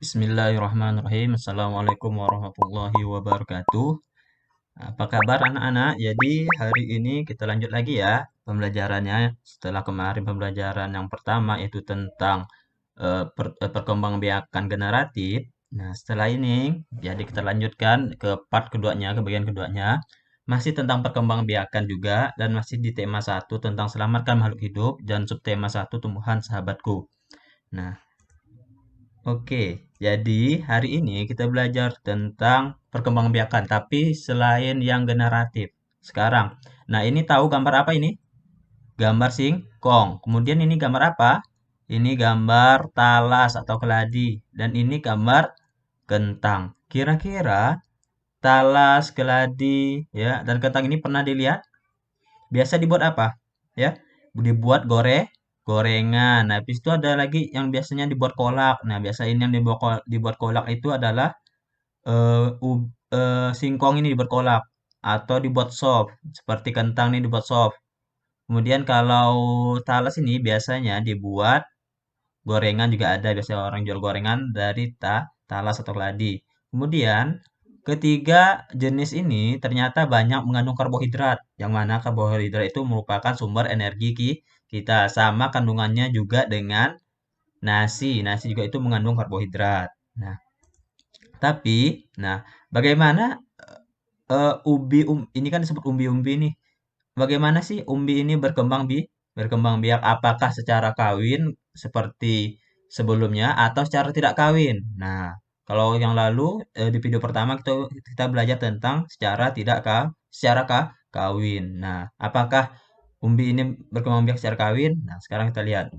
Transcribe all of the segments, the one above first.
Bismillahirrahmanirrahim. Assalamualaikum warahmatullahi wabarakatuh. Apa kabar anak-anak? Jadi hari ini kita lanjut lagi ya pembelajarannya. Setelah kemarin pembelajaran yang pertama itu tentang perkembangbiakan generatif. Nah, setelah ini jadi kita lanjutkan ke part keduanya, ke bagian keduanya. Masih tentang perkembangbiakan juga dan masih di tema satu tentang selamatkan makhluk hidup dan subtema satu tumbuhan sahabatku. Nah, oke, jadi hari ini kita belajar tentang perkembangbiakan, tapi selain yang generatif. Sekarang, nah ini tahu gambar apa ini? Gambar singkong. Kemudian ini gambar apa? Ini gambar talas atau keladi. Dan ini gambar kentang. Kira-kira talas, keladi, ya, dan kentang ini pernah dilihat? Biasa dibuat apa? Ya, dibuat gorengan. Nah, habis itu ada lagi yang biasanya dibuat kolak. Nah, biasa ini yang dibuat kolak itu adalah singkong ini dibuat kolak atau dibuat sop. Seperti kentang ini dibuat sop. Kemudian kalau talas ini biasanya dibuat gorengan juga ada. Biasanya orang jual gorengan dari talas atau keladi. Kemudian ketiga jenis ini ternyata banyak mengandung karbohidrat, yang mana karbohidrat itu merupakan sumber energi kita. Sama kandungannya juga dengan nasi. Nasi juga itu mengandung karbohidrat. Nah, nah, bagaimana ini kan disebut umbi-umbi nih. Bagaimana sih umbi ini berkembang biak? Apakah secara kawin seperti sebelumnya atau secara tidak kawin? Nah, kalau yang lalu di video pertama kita belajar tentang secara kawin. Nah, apakah umbi ini berkembang biak secara kawin? Nah, sekarang kita lihat.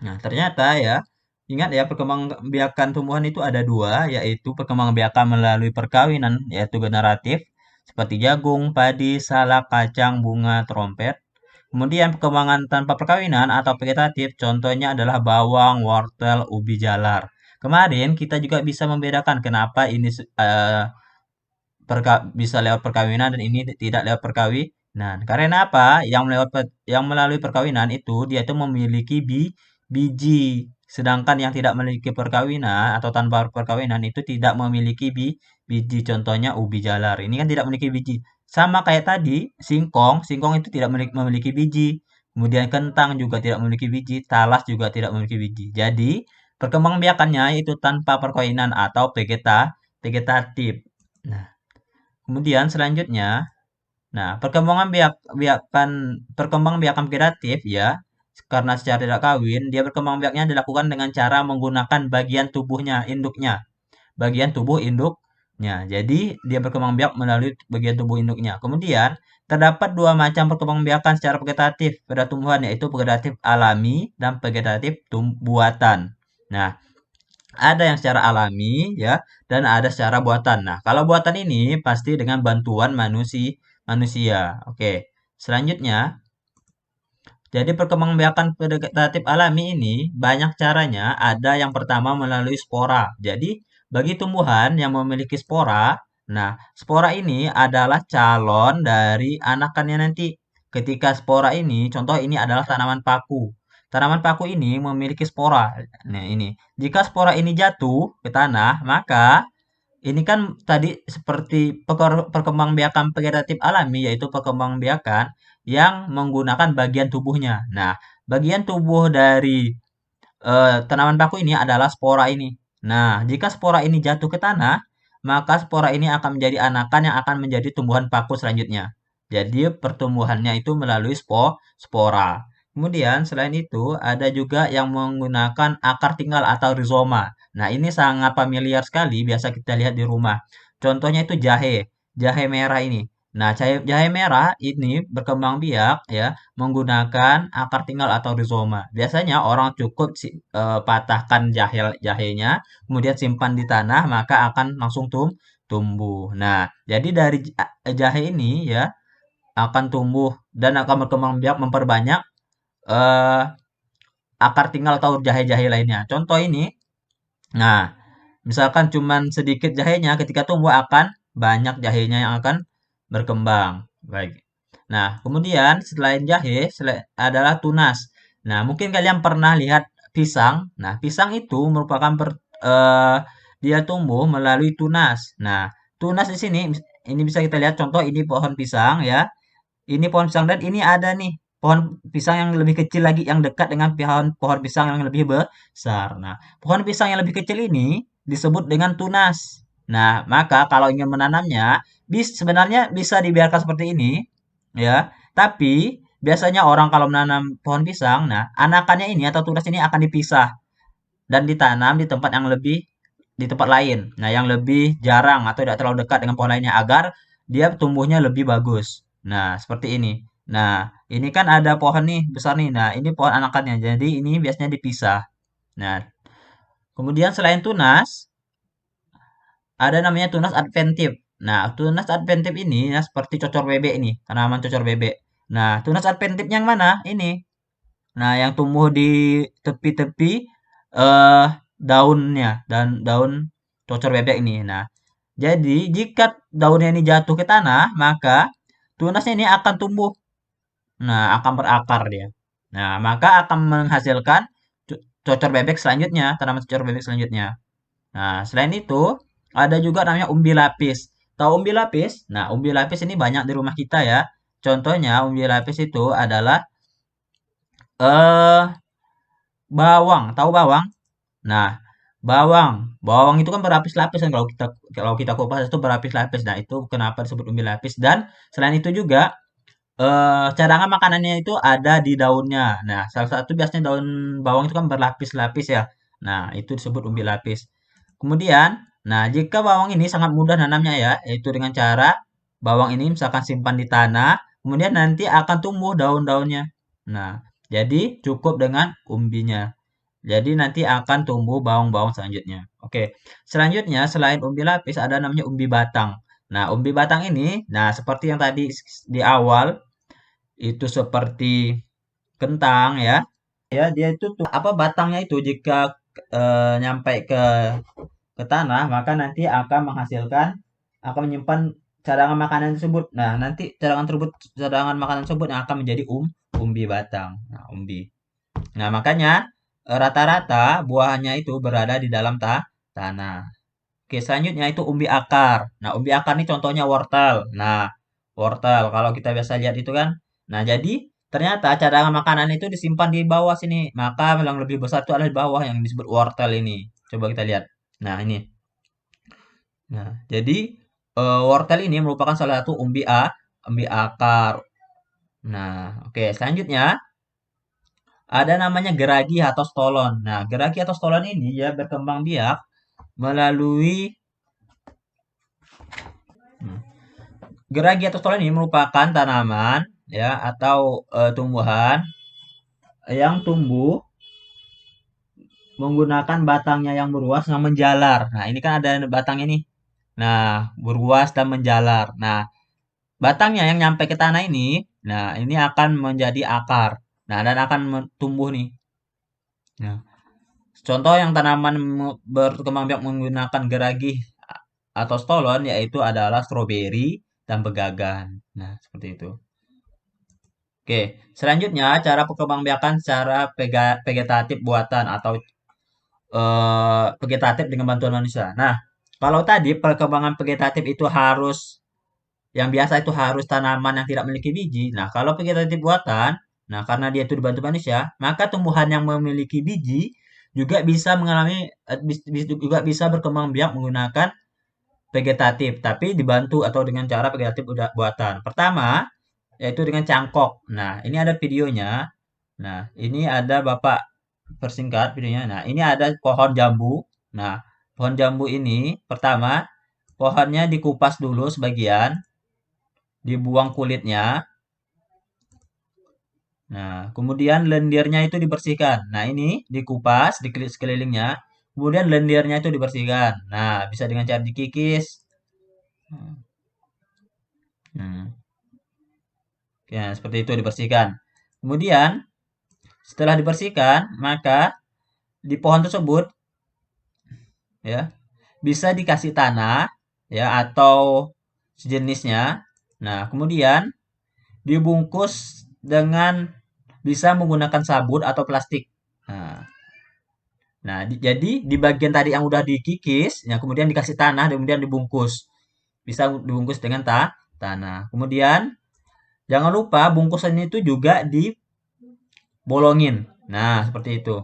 Nah, ternyata ya, ingat ya perkembangbiakan tumbuhan itu ada dua, yaitu perkembangbiakan melalui perkawinan, yaitu generatif, seperti jagung, padi, salak, kacang, bunga, trompet. Kemudian perkembangan tanpa perkawinan atau vegetatif, contohnya adalah bawang, wortel, ubi jalar. Kemarin kita juga bisa membedakan kenapa ini bisa lewat perkawinan dan ini tidak lewat perkawinan. Karena apa? Yang melalui perkawinan itu dia itu memiliki biji, sedangkan yang tidak memiliki perkawinan atau tanpa perkawinan itu tidak memiliki biji. Contohnya ubi jalar. Ini kan tidak memiliki biji. Sama kayak tadi, singkong itu tidak memiliki biji. Kemudian kentang juga tidak memiliki biji, talas juga tidak memiliki biji. Jadi, perkembangbiakannya itu tanpa perkawinan atau vegetatif. Nah, kemudian selanjutnya, nah perkembangbiakan vegetatif ya, karena secara tidak kawin, dia berkembang biaknya dilakukan dengan cara menggunakan bagian tubuhnya, induknya, bagian tubuh induknya. Jadi dia berkembang biak melalui bagian tubuh induknya. Kemudian terdapat dua macam perkembangbiakan secara vegetatif pada tumbuhan, yaitu vegetatif alami dan vegetatif buatan. Nah, ada yang secara alami ya dan ada secara buatan. Nah, kalau buatan ini pasti dengan bantuan manusia. Oke. Selanjutnya, jadi perkembangbiakan vegetatif alami ini banyak caranya. Ada yang pertama melalui spora. Jadi, bagi tumbuhan yang memiliki spora, nah, spora ini adalah calon dari anakannya nanti. Ketika spora ini, contoh ini adalah tanaman paku. Tanaman paku ini memiliki spora. Nah, ini. Jika spora ini jatuh ke tanah, maka ini kan tadi seperti perkembangbiakan vegetatif alami, yaitu perkembangbiakan yang menggunakan bagian tubuhnya. Nah, bagian tubuh dari tanaman paku ini adalah spora ini. Nah, jika spora ini jatuh ke tanah, maka spora ini akan menjadi anakan yang akan menjadi tumbuhan paku selanjutnya. Jadi pertumbuhannya itu melalui spora. Kemudian selain itu ada juga yang menggunakan akar tinggal atau rizoma. Nah, ini sangat familiar sekali, biasa kita lihat di rumah. Contohnya itu jahe merah ini. Nah, jahe merah ini berkembang biak ya menggunakan akar tinggal atau rizoma. Biasanya orang cukup patahkan jahenya, kemudian simpan di tanah, maka akan langsung tumbuh. Nah, jadi dari jahe ini ya akan tumbuh dan akan berkembang biak memperbanyak eh, akar tinggal atau jahe-jahe lainnya. Contoh ini, nah, misalkan cuman sedikit jahenya, ketika tumbuh akan banyak jahenya yang akan berkembang. Baik. Nah, kemudian selain jahe adalah tunas. Nah, mungkin kalian pernah lihat pisang. Nah, pisang itu merupakan eh, dia tumbuh melalui tunas. Nah, tunas di sini ini bisa kita lihat contoh ini pohon pisang ya. Ini pohon pisang dan ini ada nih pohon pisang yang lebih kecil lagi yang dekat dengan pohon pohon pisang yang lebih besar. Nah, pohon pisang yang lebih kecil ini disebut dengan tunas. Nah, maka kalau ingin menanamnya, sebenarnya bisa dibiarkan seperti ini, ya. Tapi biasanya orang kalau menanam pohon pisang, nah anakannya ini atau tunas ini akan dipisah dan ditanam di tempat yang lebih di tempat lain. Nah, yang lebih jarang atau tidak terlalu dekat dengan pohon lainnya agar dia tumbuhnya lebih bagus. Nah, seperti ini. Nah, ini kan ada pohon nih besar nih. Nah, ini pohon anakannya. Jadi ini biasanya dipisah. Nah, kemudian selain tunas, ada namanya tunas adventif. Nah, tunas adventif ini ya seperti cocor bebek ini, tanaman cocor bebek. Nah, tunas adventif yang mana? Ini. Nah, yang tumbuh di tepi-tepi eh daunnya dan daun cocor bebek ini. Nah, jadi jika daunnya ini jatuh ke tanah, maka tunasnya ini akan tumbuh. Nah, akan berakar dia. Nah, maka akan menghasilkan cocor bebek selanjutnya, tanaman cocor bebek selanjutnya. Nah, selain itu ada juga namanya umbi lapis. Tahu umbi lapis? Nah, umbi lapis ini banyak di rumah kita ya. Contohnya umbi lapis itu adalah eh bawang. Tahu bawang? Nah, bawang itu kan berlapis-lapis kan kalau kita kupas itu berlapis-lapis. Nah, itu kenapa disebut umbi lapis dan selain itu juga cadangan makanannya itu ada di daunnya. Nah, salah satu biasanya daun bawang itu kan berlapis-lapis ya. Nah, itu disebut umbi lapis. Kemudian, nah jika bawang ini sangat mudah nanamnya ya, yaitu dengan cara bawang ini misalkan simpan di tanah, kemudian nanti akan tumbuh daun-daunnya. Nah, jadi cukup dengan umbinya. Jadi nanti akan tumbuh bawang-bawang selanjutnya. Oke, selanjutnya selain umbi lapis ada namanya umbi batang. Nah, umbi batang ini, nah seperti yang tadi di awal itu seperti kentang ya. Ya, dia itu tuh apa batangnya itu jika nyampe ke tanah maka nanti akan menghasilkan akan menyimpan cadangan makanan tersebut. Nah, nanti cadangan makanan tersebut yang akan menjadi umbi batang. Nah, umbi. Nah, makanya rata-rata buahnya itu berada di dalam tanah. Oke, selanjutnya itu umbi akar. Nah, umbi akar ini contohnya wortel. Nah, wortel kalau kita biasa lihat itu kan. Nah, jadi ternyata cadangan makanan itu disimpan di bawah sini. Maka yang lebih besar itu adalah di bawah yang disebut wortel ini. Coba kita lihat. Nah, ini. Nah, jadi wortel ini merupakan salah satu umbi akar. Nah, oke, selanjutnya ada namanya geragi atau stolon. Nah, geragi atau stolon ini ya berkembang biak melalui hmm, geragi atau stolon ini merupakan tanaman ya atau tumbuhan yang tumbuh menggunakan batangnya yang beruas yang menjalar. Nah, ini kan ada batangnya nih. Nah, beruas dan menjalar. Nah, batangnya yang nyampe ke tanah ini, nah ini akan menjadi akar. Nah, dan akan tumbuh nih. Nah, contoh yang tanaman berkembang biak menggunakan geragi atau stolon yaitu adalah stroberi dan pegagan. Nah, seperti itu. Oke, selanjutnya cara perkembangbiakan secara vegetatif buatan atau vegetatif dengan bantuan manusia. Nah, kalau tadi perkembangan vegetatif itu harus yang biasa itu harus tanaman yang tidak memiliki biji. Nah, kalau vegetatif buatan, nah karena dia itu dibantu manusia, maka tumbuhan yang memiliki biji juga bisa mengalami juga bisa berkembang biak menggunakan vegetatif, tapi dibantu atau dengan cara vegetatif buatan. Pertama, yaitu dengan cangkok. Nah, ini ada videonya. Nah, ini ada Bapak persingkat videonya. Nah, ini ada pohon jambu. Nah, pohon jambu ini pertama pohonnya dikupas dulu sebagian, dibuang kulitnya. Nah, kemudian lendirnya itu dibersihkan. Nah, ini dikupas di sekelilingnya. Kemudian lendirnya itu dibersihkan. Nah, bisa dengan cara dikikis. Hmm. Ya, seperti itu dibersihkan. Kemudian, setelah dibersihkan, maka di pohon tersebut ya bisa dikasih tanah ya atau sejenisnya. Nah, kemudian dibungkus dengan bisa menggunakan sabut atau plastik. Nah, Nah, jadi di bagian tadi yang udah dikikis, ya kemudian dikasih tanah, kemudian dibungkus. Bisa dibungkus dengan tanah. Kemudian jangan lupa bungkusan itu juga dibolongin. Nah, seperti itu.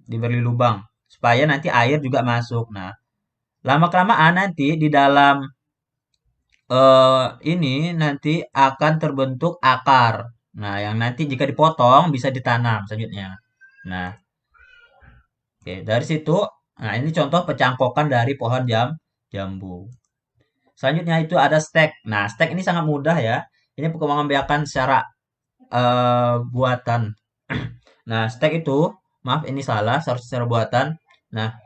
Diberi lubang supaya nanti air juga masuk. Nah, lama-kelamaan nanti di dalam ini nanti akan terbentuk akar. Nah, yang nanti jika dipotong bisa ditanam selanjutnya. Nah, oke, dari situ, nah ini contoh pecangkokan dari pohon jambu. Selanjutnya itu ada stek. Nah, stek ini sangat mudah ya. Ini pengembangan secara buatan. Nah, stek itu, maaf ini salah, secara buatan. Nah,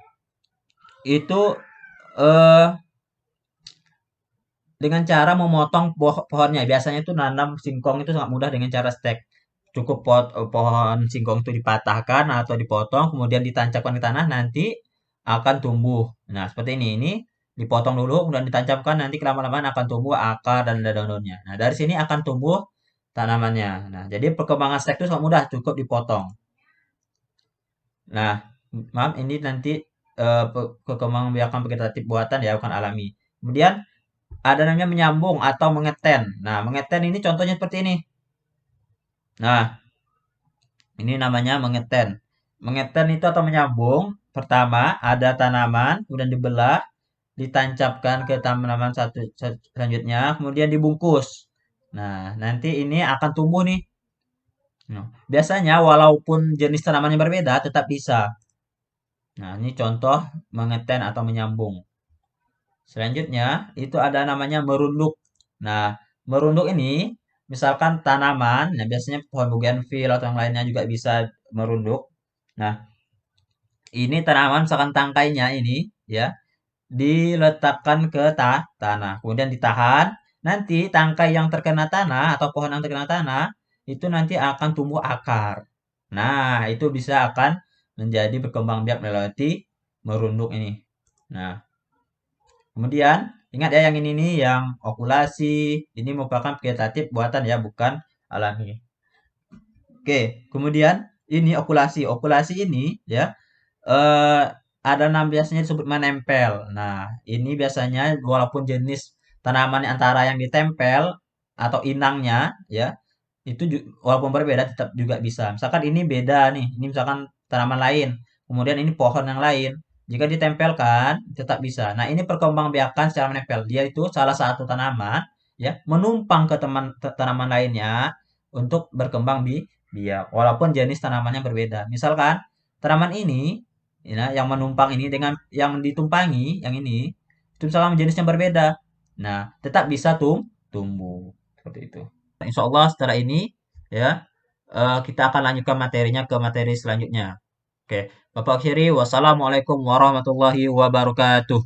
itu eh dengan cara memotong pohonnya. Biasanya itu nanam singkong itu sangat mudah dengan cara stek. Cukup pohon singkong itu dipatahkan atau dipotong, kemudian ditancapkan ke tanah, nanti akan tumbuh. Nah, seperti ini. Ini dipotong dulu, kemudian ditancapkan, nanti kelama-lamaan akan tumbuh akar dan daun-daunnya. Nah, dari sini akan tumbuh tanamannya. Nah, jadi perkembangan stek itu sangat mudah, cukup dipotong. Nah, maaf ini nanti perkembangbiakan vegetatif buatan ya, bukan alami. Kemudian ada namanya menyambung atau mengeten. Nah, mengeten ini contohnya seperti ini. Nah, ini namanya mengeten. Mengeten itu atau menyambung, pertama ada tanaman, kemudian dibelah, ditancapkan ke tanaman satu selanjutnya, kemudian dibungkus. Nah, nanti ini akan tumbuh nih. Nah, biasanya walaupun jenis tanamannya berbeda, tetap bisa. Nah, ini contoh mengeten atau menyambung. Selanjutnya, itu ada namanya merunduk. Nah, merunduk ini, misalkan tanaman, nah biasanya pohon bougainville atau yang lainnya juga bisa merunduk. Nah, ini tanaman, misalkan tangkainya ini, ya, diletakkan ke tanah, kemudian ditahan. Nanti tangkai yang terkena tanah atau pohon yang terkena tanah, itu nanti akan tumbuh akar. Nah, itu bisa akan menjadi berkembang biak melewati merunduk ini. Nah, kemudian ingat ya yang ini nih yang okulasi ini merupakan vegetatif buatan ya bukan alami. Oke, kemudian ini okulasi. Okulasi ini ya eh, ada biasanya disebut menempel. Nah, ini biasanya walaupun jenis tanaman antara yang ditempel atau inangnya ya itu walaupun berbeda tetap juga bisa. Misalkan ini beda nih, ini misalkan tanaman lain, kemudian ini pohon yang lain. Jika ditempelkan tetap bisa. Nah, ini perkembangbiakan secara menempel. Dia itu salah satu tanaman ya menumpang ke tanaman lainnya untuk berkembang biak walaupun jenis tanamannya berbeda. Misalkan tanaman ini ya, yang menumpang ini dengan yang ditumpangi yang ini itu misalkan jenisnya berbeda. Nah, tetap bisa tumbuh seperti itu. Insya Allah setelah ini ya kita akan lanjutkan materinya ke materi selanjutnya. Oke, Bapak akhiri wassalamualaikum warahmatullahi wabarakatuh.